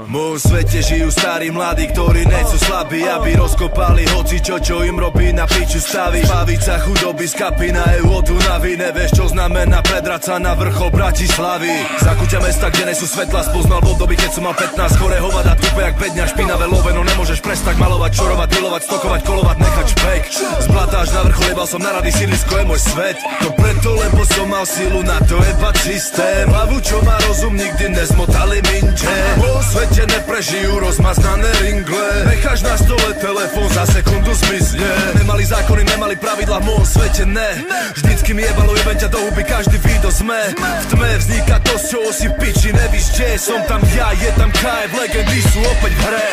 V môjom svete žijú starí mladí, ktorí nechcú slabí, aby rozkopali hocičo, čo im robí na piču stavy. Pavica chudoby z kapina je od únavy. Nevieš, čo znamená predrať sa na vrchol Bratislavy. Zakúťa mesta, kde nesú svetla, spoznal v období, keď som mal 15. Chore hovada, tupe jak 5 dňa, špinavé loveno. Nemôžeš prestať malovať, čorovať, milovať, stokovať, kolovať, nechať špek. Z blata až na vrchol jebal som na rady, sídlisko je môj svet. To preto, lebo som mal silu na to jebať systém. Hlavu, čo má rozum, nikdy nezmotali minče. Po svete neprežijú rozmaznané ringle. Necháš na stole telefón, za sekundu zmizne. Nemali zákony, nemali pravidla, v môjom svete ne. Vždycky mi jebalo, jebem ťa do huby, každý video sme. V tme vzniká to, z čoho si v piči nevíš, kde som tam ja, je tam KF, legendy sú opäť v hre.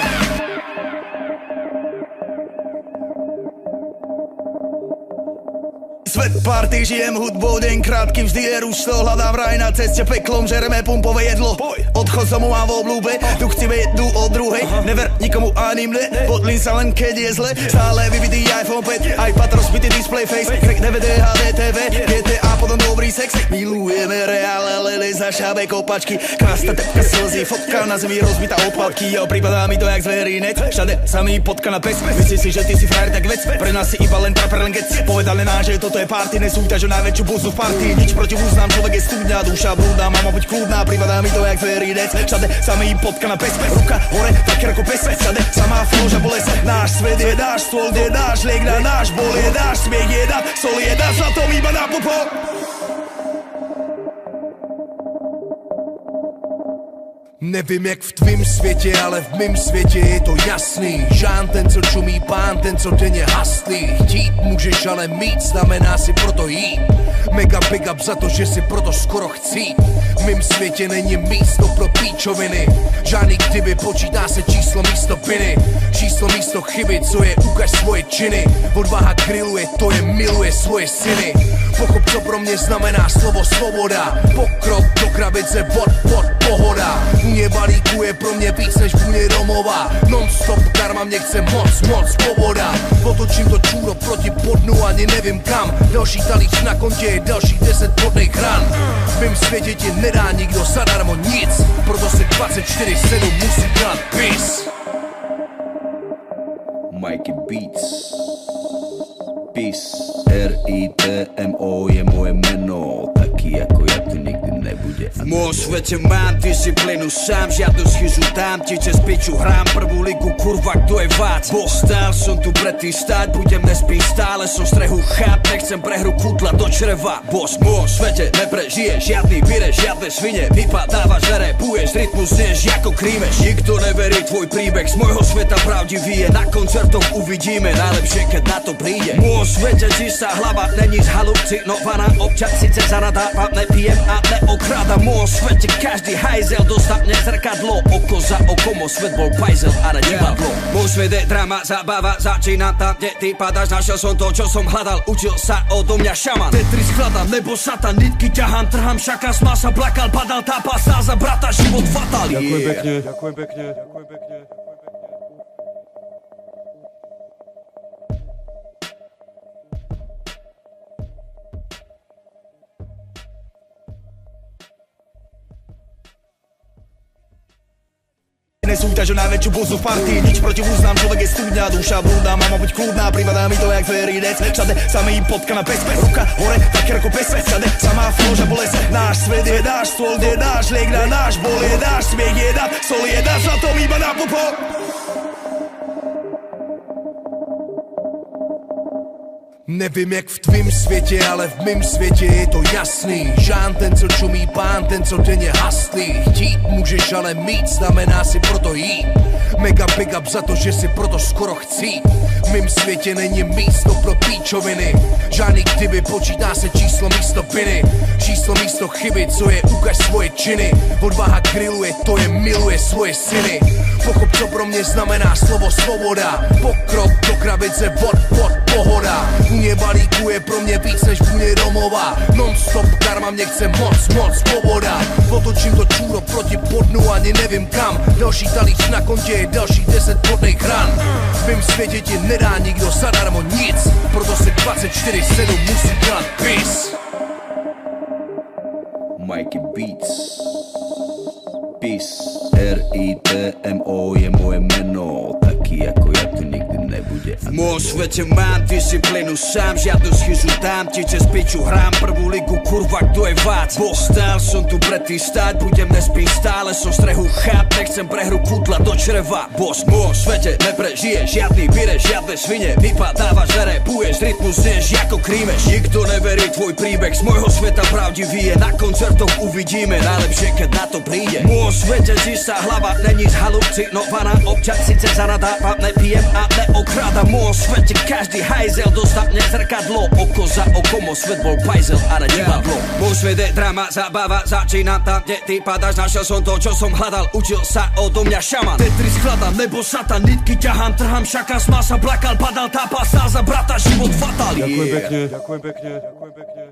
Svet party, žijem hudbou, deň krátky, vždy je rušto. Hľadám raj na ceste peklom, žereme pumpové jedlo. Odchod som mám v oblúbe, tu chceme jednu od druhej. Never nikomu ani mne, podlím sa len keď je zle. Stále vybitý iPhone 5, iPad rozbitý display face. Crack DVD, HDTV, GTA, potom dobrý sex. Milujeme reále, lele za šábe kopačky. Krásna tepka slzy, fotka na zemi rozbitá odpadky. Jo, pripadá mi to jak zverinec, všade sa mi potka na pes. Myslíš si, že ty si frajer, tak vec, pre nás si iba len traper, len gec. Povedal len že toto je party, nesúťaž o najväčšiu buzu v party. Nič proti úznám, človek je studňa, duša blúda, mama buď kľudná, pripadá mi to jak zverinec. Všade sa mi potka na pes, ruka hore, tak ako pes. Všade samá faloža boles, náš svet je náš, stôl je náš, liek na náš, bol je náš, smiech je náš, sol je náš, zlatom iba na popo. Nevím jak v tvým světě, ale v mým světě je to jasný. Žán ten, co čumí, pán ten, co denně haslí. Chtít můžeš, ale mít znamená si proto jít. Mega big up za to, že si proto skoro chci. V mým světě není místo pro píčoviny. Žádný kdyby, počítá se číslo místo piny. Číslo místo chyby, co je ukaž svoje činy. Odvaha grilluje, to je miluje svoje syny. Pochop, co pro mě znamená slovo svoboda. Pokrok do krabice, pod pohoda. Vůně balíku je pro mě víc než vůně domova. Non-stop karma mě chce moc svoboda. Otočím to čůro proti podnu, ani nevím kam. Další talíř na kontě je další 10 podných ran. V mém světě ti nedá nikdo zadarmo nic, proto si 24/7 musí dát bis. Mikey Beats, Peace, RITMO je moje meno, taký ako ja tu nikdy nebude. V môjom svete mám disciplínu sám, žiadnu schizu dám ti cez piču, hrám prvú ligu, kurva, kto je vác. Boh stál som tu pre tým stáť, budem nespím stále, som strehu cháp, nechcem prehru kudla do čreva. Boss, v môjom svete neprežije žiadny bire, žiadne svine, vypadávaš, nerepuješ, rytmus znieš ako krímeš. Nikto neverí tvoj príbeh, z môjho sveta pravdivý je, na koncertoch uvidíme, najlepšie keď na to príde. V môjom svete čistá hlava není zhalucinovaná, občas sice zanadávam, nepijem a neokradám. V môjom svete každý hajzel dostane zrkadlo, oko za okom, svet bol pajzel a ne divadlo. Môj svet je drama, zábava, začína tam, kde ty padáš, našiel som to, čo som hľadal, učil sa odo mňa šaman. Tetris skladám, nebo satan, nitky ťahám, trhám, šaka, smasa, plakal, padal, tápa, stál za brata, život fatal. Ďakujem pekne, ďakujem pekne, ďakujem pekne. Nesúťaž o najväčšiu buzu v party, nič proti úznám, človek je studňa, duša blúda, mama buď kľudná, pripadá mi to jak zverinec. Všade sa mi potka na pes, ruka hore, tak ako pes. Všade samá faloža boles, náš svet je náš, stôl je náš, liek na náš, bol je náš, smiech je náš, sol je náš, zlatom iba na popo. Nevím jak v tvým světě, ale v mým světě je to jasný. Žán ten, co čumí, pán ten, co denně haslí. Chtít můžeš, ale mít znamená si proto jít. Mega big up za to, že si proto skoro chci. V mým světě není místo pro píčoviny. Žádný kdyby, počítá se číslo místo piny. Číslo místo chyby, co je ukaž svoje činy. Odvaha grilluje, to je miluje svoje syny. Pochop, co pro mě znamená slovo svoboda. Pokrok do krabice, pod pohoda. Vůně balíku je pro mě víc než vůně domova. Non-stop karma mě chce moc svoboda. Otočím to čůro proti podnu, ani nevím kam. Další talíř na kontě je další 10 podných ran. V mém světě ti nedá nikdo zadarmo nic, proto si 24/7 musí dát bis. Mikey Beats, Peace, RITMO je moje meno, taký ako ja tu nikdy nebude. V mojom svete mám disciplínu sám, žiadnu schizu dám ti cez piču hrám prvú ligu, kurva, kto je vác. Stál som tu pre tým stáť, budem nespím stále, som strehu cháp, nechcem prehru kútla do čreva. Boss, v mojom svete neprežije žiadny vyreš, žiadne svine, vypadávaš, nerepuješ, rytmus znieš ako krímeš. Nikto neverí tvoj príbeh, z môjho sveta pravdivý je, na koncertoch uvidíme, najlepšie keď na to príde. V mojom svete čistá hlava, není zhalucinovaná, občas síce zanadávam, nepijem a neokráda. V mojom svete každý hajzel dostane zrkadlo, oko za okom, svet bol pajzel a ne divadlo. Môj svet je drama, zábava, začínam tam, kde ty padáš, našiel som to, čo som hľadal, učil sa odo mňa šaman. Tetris skladám, nebo satan, nitky ťahám, trhám, šaka, smasa, plakal, padal, tápa, stál za brata, život fatal. Ďakujem pekne, ďakujem pekne, ďakujem pekne.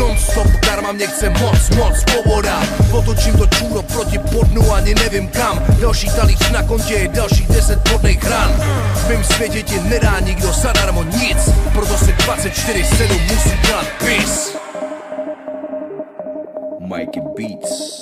Non-stop karmám, nechcem moc povoda. Potočím to čúro proti podnu, ani nevím kam. Další talíř na kontě je dalších 10 podných ran. V mém světě ti nedá nikdo zadarmo nic, proto se 24/7 musí dělat peace. Mikey Beats,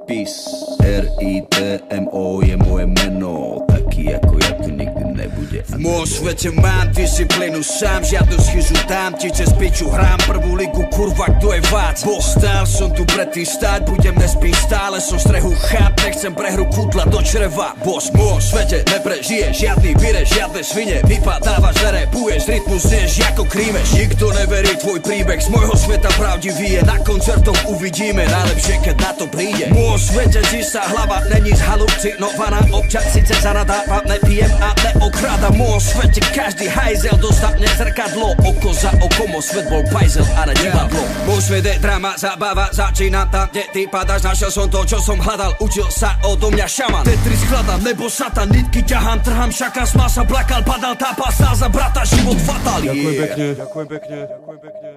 Peace, RITMO je moje meno, taký ako ja tu nikdy nebude. V mojom svete mám disciplínu sám, žiadnu schizu dám ti cez piču hrám prvú ligu, kurva, kto je vác. Stál som tu pre tým stáť, budem nespím stále, som strehu cháp, nechcem prehru kútla do čreva. Boss, v mojom svete neprežije žiadny vyreš, žiadne svine, vypadávaš, nerepuješ, rytmus znieš ako krímeš. Nikto neverí tvoj príbeh, z môjho sveta pravdivý je, na koncertoch uvidíme, najlepšie keď na to príde. V mojom svete čistá hlava, není zhalucinovaná, občas síce zanadávam, nepijem a neokráda. V mojom svete každý hajzel dostane zrkadlo, oko za okom, svet bol pajzel a ne divadlo. Môj svet je drama, zábava, začínam tam, kde ty padáš, našiel som to, čo som hľadal, učil sa odo mňa šaman. Tetris skladám, nebo satan, nitky ťahám, trhám, šaka, smasa, plakal, padal, tápa, stál za brata, život fatal. Ďakujem pekne, ďakujem pekne, ďakujem pekne.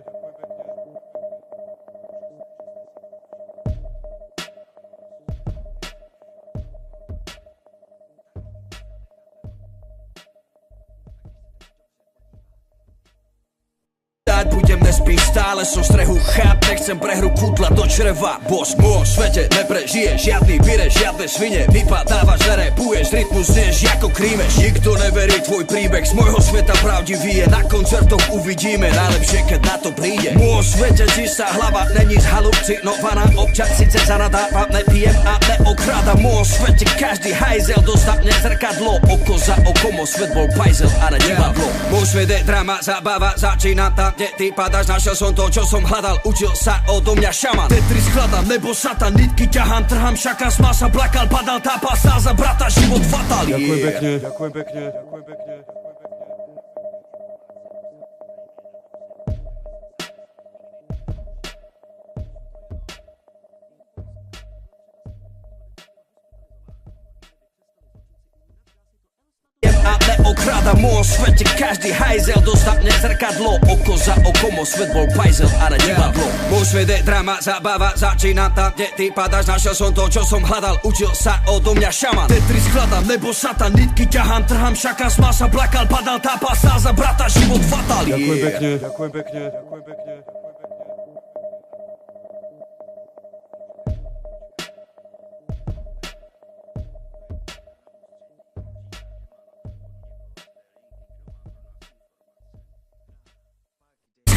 Budem nespím stále, som strehu cháp, nechcem prehru kútla do čreva. Boss, v mojom svete neprežije žiadny vyreš, žiadne svine, vypadávaš, nerepuješ, rytmus znieš ako krímeš. Nikto neverí tvoj príbeh, z môjho sveta pravdivý je, na koncertoch uvidíme, najlepšie keď na to príde. V mojom svete čistá hlava, není zhalucinovaná, občas síce zanadávam, nepijem a neokráda. V mojom svete každý hajzel dostane zrkadlo, oko za okom, svet bol pajzel a ne divadlo. Môj svet je drama, zábava, začínam tam, kde ty padáš, našiel som to, čo som hľadal, učil sa odo mňa šaman. Tetris skladám, nebo satan, nitky ťahám, trhám, šaka, smasa, plakal, padal, tápa, stál za brata, život fatal. Ďakujem pekne, ďakujem pekne, ďakujem pekne. A neokráda, v mojom svete každý hajzel dostane zrkadlo, oko za okom, svet bol pajzel a ne divadlo. Môj svet je drama, zábava, začínam tam, kde ty padáš, našiel som to, čo som hľadal, učil sa odo mňa šaman. Tetris skladám, nebo satan, nitky ťahám, trhám, šaka, smasa, plakal, padal, tápa, stál za brata, život fatal. Ďakujem pekne, ďakujem pekne, ďakujem pekne.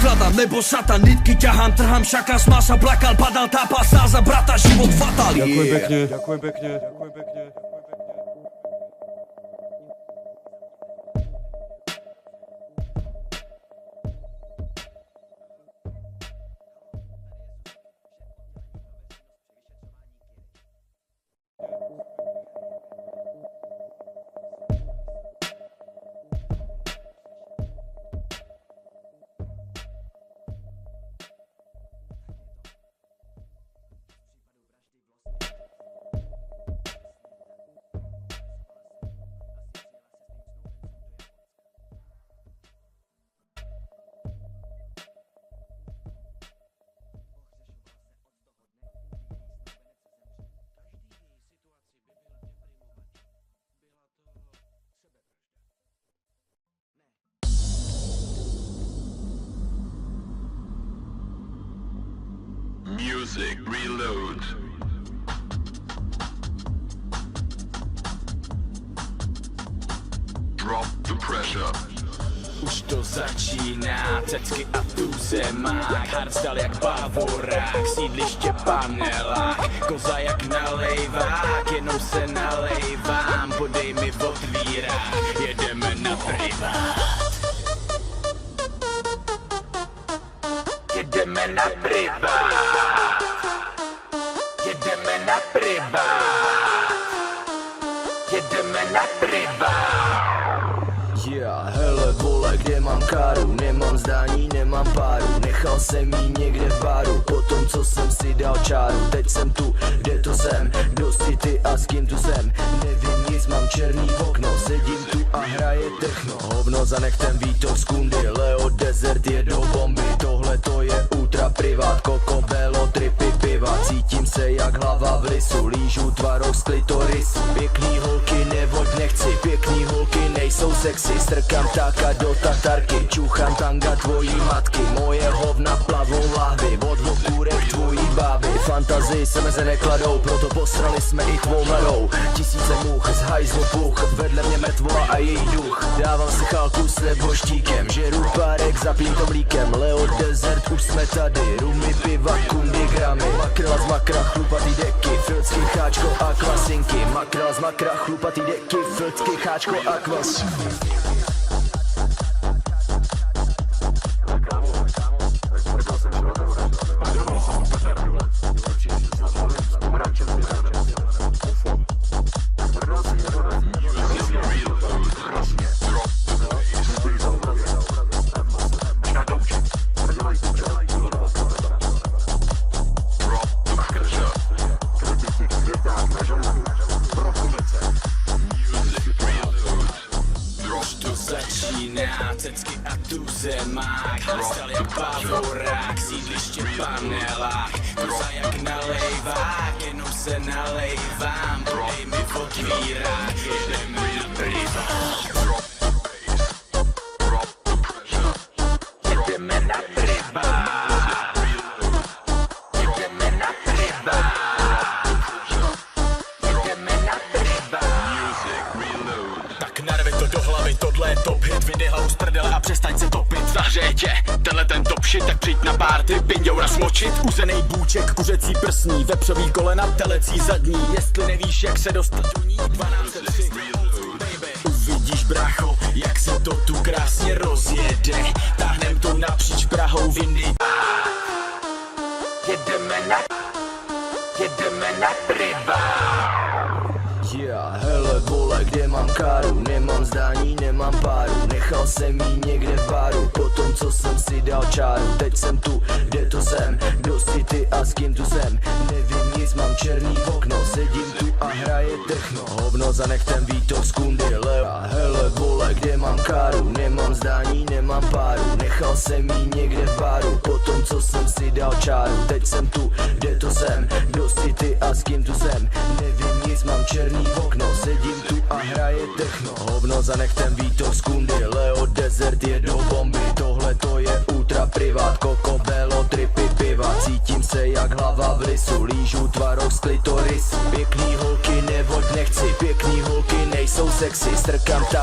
Skladám, nebo satan, nitky ťahám, trhám, šaka, smasa, plakal, padal, tápa, stál za brata, život fatal. Ďakujem pekne, ďakujem pekne, ďakujem pekne. Music reload. Drop the pressure. Už to začíná, cecky a tu zemák, hardstyle jak bavorák, sídliště panelák, koza jak nalejvák, jenom se nalejvám, podej mi otvírák, jedeme na privát. Jedeme na privát. Jedeme na privát. Jedeme na privát. Yeah, hele vole, kde mám káru, nemám zdání, nemám páru, nechal jsem jí někde v baru, potom co jsem si dal čáru, teď jsem tu, kde to jsem, kdo jsi ty a s kým tu jsem, nevím nic, mám černý okno, sedím tu a hraje techno, hovno zanechtem výtok z kundy, Leo Desert jedou bomby, tohle to je ultra privát, Coco Bello, tripy piva, cítím se jak hlava v lisu, lížu tvarou z klitorisu, pěkný holky nevoď nechci, pěkný holky nejsou sexy, strkám ptáka do tatarky, čuchám tanga tvojí matky, moje hovna plavou lahvy, od okůrek tvojí bávy, fantazii se meze nekladou, proto posrali jsme i tvou mladou, tisíce much z hajzlu puch, vedle mě mrtvola a její duch, dávám si chálku s neboštíkem, žeru párek zapím to mlíkem, Leo Desert už jsme tady, rumy, piva, kundy, gramy, makrela z makra, chlupatý deky, filcky, cháčko a kvasinky, makrela z makra, chlupatý deky, filcky, cháčko a kvasinky. Cecky a tu zemák, hardstyle jak bavorák, sídliště panelák, koza jak nalejvák, jenom se nalejvám, podej mi otvírák, jedeme na privát. Jedeme na privát. Jedeme na privát. Jedeme na privát. Tak narvi to do hlavy, tohle je top hit, vyjdi hlavu z prdele a přestaň se topit. Zahřeje tě, tenhle ten top shit, tak přijď na párty, pinďoura smočit. Uzenej bůček, kuřecí prsní, vepřový kolena, telecí zadní. Jestli nevíš, jak se dostat do ní, 1203, uvidíš brácho, jak se to tu krásně rozjede. Táhnem to napříč Prahou v Indii. Jedeme na privát. Yeah, hele vole, kde mám káru, nemám zdání, nemám páru, nechal jsem jí někde v baru, potom co jsem si dal čáru, teď jsem tu, kde to jsem, kdo jsi ty a s kým tu jsem, nevím nic, mám černý okno, sedím tu a hraje techno, hovno zanechtem výtok z kundy, Leo, hele vole, kde mám káru, nemám zdání, nemám páru, nechal jsem jí někde v baru, potom co jsem si dal čáru, teď jsem tu, kde to jsem, kdo jsi ty a s kým tu jsem, nevím nic, mám černý okno, sedím tu a hraje techno, hovno zanechtem výtok z kundy, Leo Desert jedou bomby, tohle to je ultra privát, Coco Bello, tripy piva, cítím se jak hlava v lisu, lížu tvarou z klitorisu, pěkný holky nevoď nechci, pěkný holky nejsou sexy, strkám